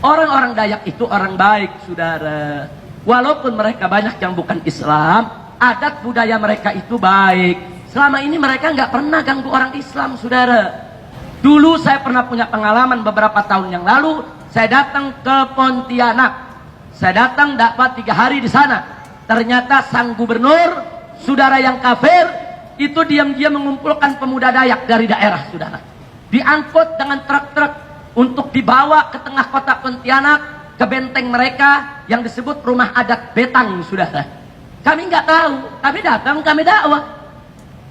Orang-orang Dayak itu orang baik, saudara. Walaupun mereka banyak yang bukan Islam, adat budaya mereka itu baik. Selama ini mereka nggak pernah ganggu orang Islam, saudara. Dulu saya pernah punya pengalaman beberapa tahun yang lalu. Saya datang ke Pontianak. Saya datang dapat 3 hari di sana. Ternyata sang gubernur, saudara yang kafir, itu diam-diam mengumpulkan pemuda Dayak dari daerah, saudara. Diangkut dengan truk-truk untuk dibawa ke tengah kota Pontianak, ke benteng mereka yang disebut rumah adat Betang, saudara. Kami nggak tahu, kami datang, kami dakwah.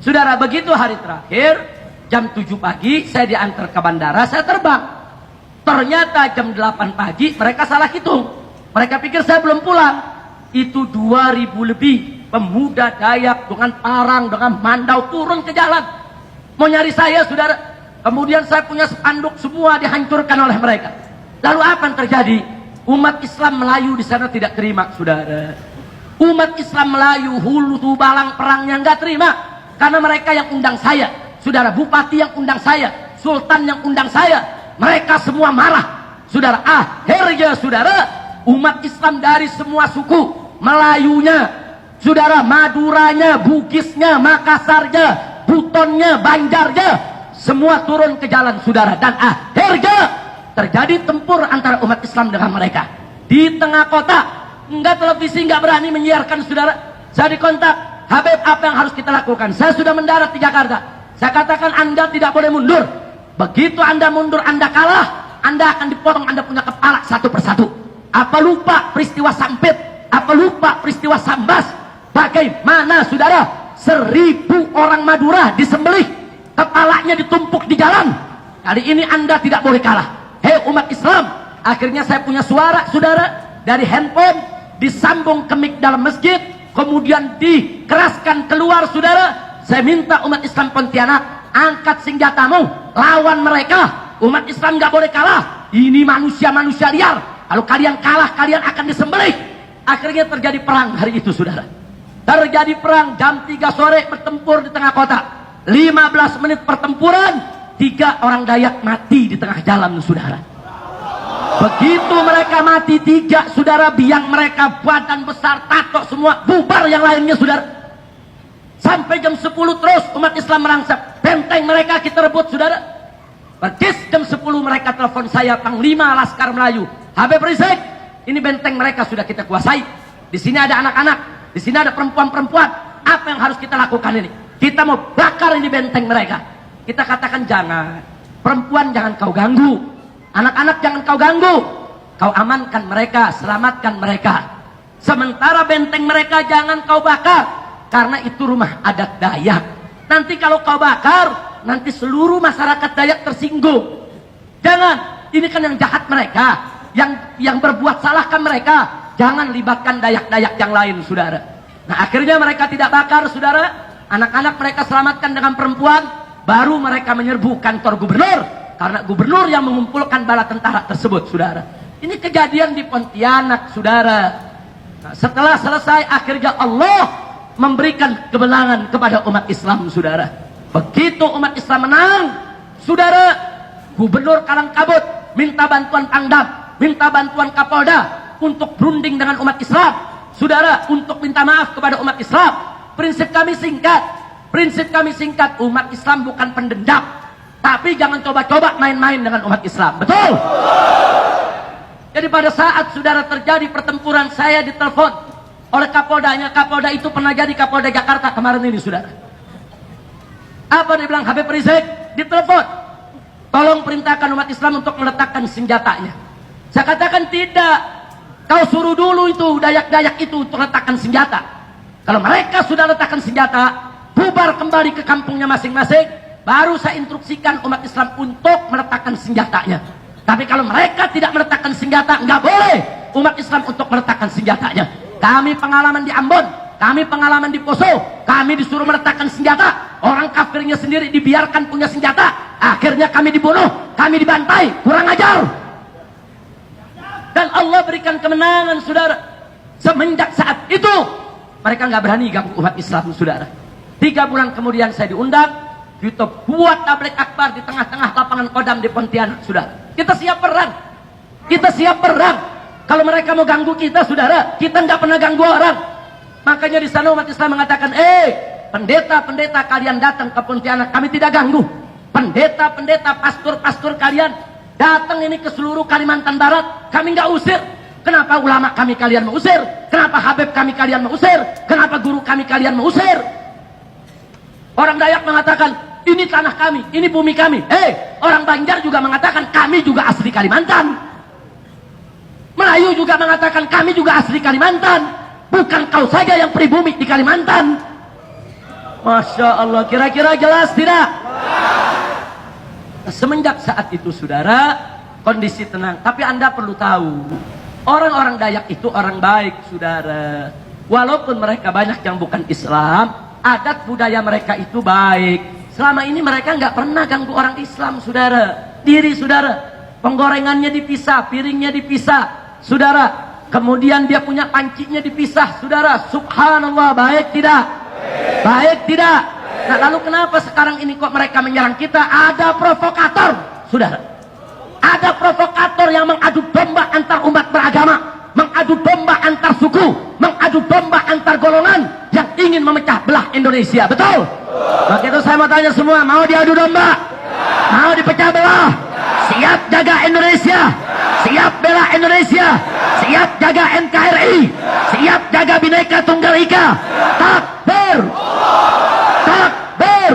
Saudara, begitu hari terakhir, jam 7 pagi, saya diantar ke bandara, saya terbang. Ternyata jam 8 pagi, mereka salah hitung. Mereka pikir saya belum pulang. Itu 2.000 lebih pemuda Dayak dengan parang, dengan mandau turun ke jalan. Mau nyari saya, saudara. Kemudian saya punya spanduk semua dihancurkan oleh mereka. Lalu apa yang terjadi? Umat Islam Melayu di sana tidak terima, saudara. Umat Islam Melayu, hulu tubalang perangnya nggak terima. Karena mereka yang undang saya, saudara. Bupati yang undang saya, sultan yang undang saya. Mereka semua marah, saudara. Akhirnya, saudara, umat Islam dari semua suku, Melayunya, saudara, Maduranya, Bugisnya, Makassarnya, Butonnya, Banjarnya, semua turun ke jalan, saudara. Dan akhirnya terjadi tempur antara umat Islam dengan mereka di tengah kota. Enggak, televisi enggak berani menyiarkan, saudara. Saya dikontak, Habib, apa yang harus kita lakukan? Saya sudah mendarat di Jakarta. Saya katakan, Anda tidak boleh mundur. Begitu Anda mundur, Anda kalah, Anda akan dipotong, Anda punya kepala satu persatu. Apa lupa peristiwa Sampit? Apa lupa peristiwa Sambas? Bagaimana, saudara, 1.000 orang Madura disembelih, kepalanya ditumpuk di jalan. Kali ini Anda tidak boleh kalah. Hei umat Islam. Akhirnya saya punya suara, saudara, dari handphone, disambung ke mic dalam masjid, kemudian dikeraskan keluar, saudara. Saya minta umat Islam Pontianak, angkat senjatamu, lawan mereka. Umat Islam gak boleh kalah. Ini manusia-manusia liar. Kalau kalian kalah, kalian akan disembelih. Akhirnya terjadi perang hari itu, saudara. Terjadi perang jam 3 sore, bertempur di tengah kota. 15 menit pertempuran, 3 orang Dayak mati di tengah jalan, saudara. Begitu mereka mati 3, saudara, biang mereka badan besar, tato semua, bubar yang lainnya, saudara. Sampai jam 10 terus umat Islam merangsek. Benteng mereka kita rebut, saudara. Persis jam 10 mereka telepon saya, Panglima Laskar Melayu. Habib Rizik, ini benteng mereka sudah kita kuasai. Di sini ada anak-anak, di sini ada perempuan-perempuan. Apa yang harus kita lakukan ini? Kita mau bakar ini benteng mereka. Kita katakan jangan. Perempuan jangan kau ganggu. Anak-anak jangan kau ganggu. Kau amankan mereka, selamatkan mereka. Sementara benteng mereka jangan kau bakar. Karena itu rumah adat Dayak. Nanti kalau kau bakar, nanti seluruh masyarakat Dayak tersinggung. Jangan. Ini kan yang jahat mereka. Yang berbuat salah kan mereka. Jangan libatkan Dayak-Dayak yang lain, saudara. Nah, akhirnya mereka tidak bakar, saudara. Anak-anak mereka selamatkan dengan perempuan. Baru mereka menyerbu kantor gubernur. Karena gubernur yang mengumpulkan bala tentara tersebut, saudara. Ini kejadian di Pontianak, saudara. Nah, setelah selesai, akhirnya Allah memberikan kemenangan kepada umat Islam, saudara. Begitu umat Islam menang, saudara, Gubernur Kalangkabut minta bantuan Pangdam, minta bantuan Kapolda untuk berunding dengan umat Islam, saudara, untuk minta maaf kepada umat Islam. Prinsip kami singkat, umat Islam bukan pendendam, tapi jangan coba-coba main-main dengan umat Islam, betul? Jadi pada saat saudara terjadi pertempuran, saya ditelepon oleh Kapoldanya. Kapolda itu pernah jadi Kapolda Jakarta kemarin ini, saudara. Apa dia bilang? Habib Rizik ditelepon, tolong perintahkan umat Islam untuk meletakkan senjatanya. Saya katakan tidak. Kau suruh dulu itu Dayak-Dayak itu untuk letakkan senjata. Kalau mereka sudah letakkan senjata, bubar kembali ke kampungnya masing-masing, baru saya instruksikan umat Islam untuk meletakkan senjatanya. Tapi kalau mereka tidak meletakkan senjata, nggak boleh umat Islam untuk meletakkan senjatanya. Kami pengalaman di Ambon, kami pengalaman di Poso, kami disuruh meletakkan senjata. Orang kafirnya sendiri dibiarkan punya senjata. Akhirnya kami dibunuh, kami dibantai, kurang ajar. Dan Allah berikan kemenangan, saudara. Semenjak saat itu, mereka nggak berani ganggu umat Islam, saudara. 3 bulan kemudian saya diundang, kita buat tablik akbar di tengah-tengah lapangan Kodam di Pontianak, saudara. Kita siap perang. Kita siap perang. Kalau mereka mau ganggu kita, saudara, kita nggak pernah ganggu orang. Makanya di sana umat Islam mengatakan, pendeta-pendeta kalian datang ke Pontianak, kami tidak ganggu. Pendeta-pendeta, pastor-pastor kalian datang ini ke seluruh Kalimantan Barat, kami nggak usir. Kenapa ulama kami kalian mau usir? Kenapa habib kami kalian mau usir? Kenapa guru kami kalian mau usir? Orang Dayak mengatakan, ini tanah kami, ini bumi kami. Orang Banjar juga mengatakan, kami juga asli Kalimantan. Melayu juga mengatakan, kami juga asli Kalimantan. Bukan kau saja yang pribumi di Kalimantan. Masya Allah, kira-kira jelas tidak? Semenjak saat itu, saudara, kondisi tenang. Tapi Anda perlu tahu, orang-orang Dayak itu orang baik, saudara. Walaupun mereka banyak yang bukan Islam, adat budaya mereka itu baik. Selama ini mereka nggak pernah ganggu orang Islam, saudara. Diri, saudara. Penggorengannya dipisah, piringnya dipisah, saudara. Kemudian dia punya pancinya dipisah, saudara. Subhanallah, baik tidak? Baik tidak? Nah, lalu kenapa sekarang ini kok mereka menyerang kita? Ada provokator, saudara. Ada provokator yang mengadu domba antar umat beragama, mengadu domba antar suku, mengadu domba antar golongan yang ingin memecah belah Indonesia. Betul? Maka itu saya mau tanya semua, mau diadu domba? Mau dipecah belah? Siap jaga Indonesia? Siap bela Indonesia? Siap jaga NKRI? Siap jaga Bhinneka Tunggal Ika? Takbir! Takbir!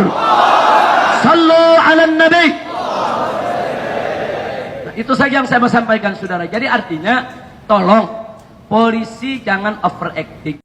Sallu ala Nabi! Nah, itu saja yang saya mau sampaikan, saudara. Jadi artinya, tolong polisi jangan overacting.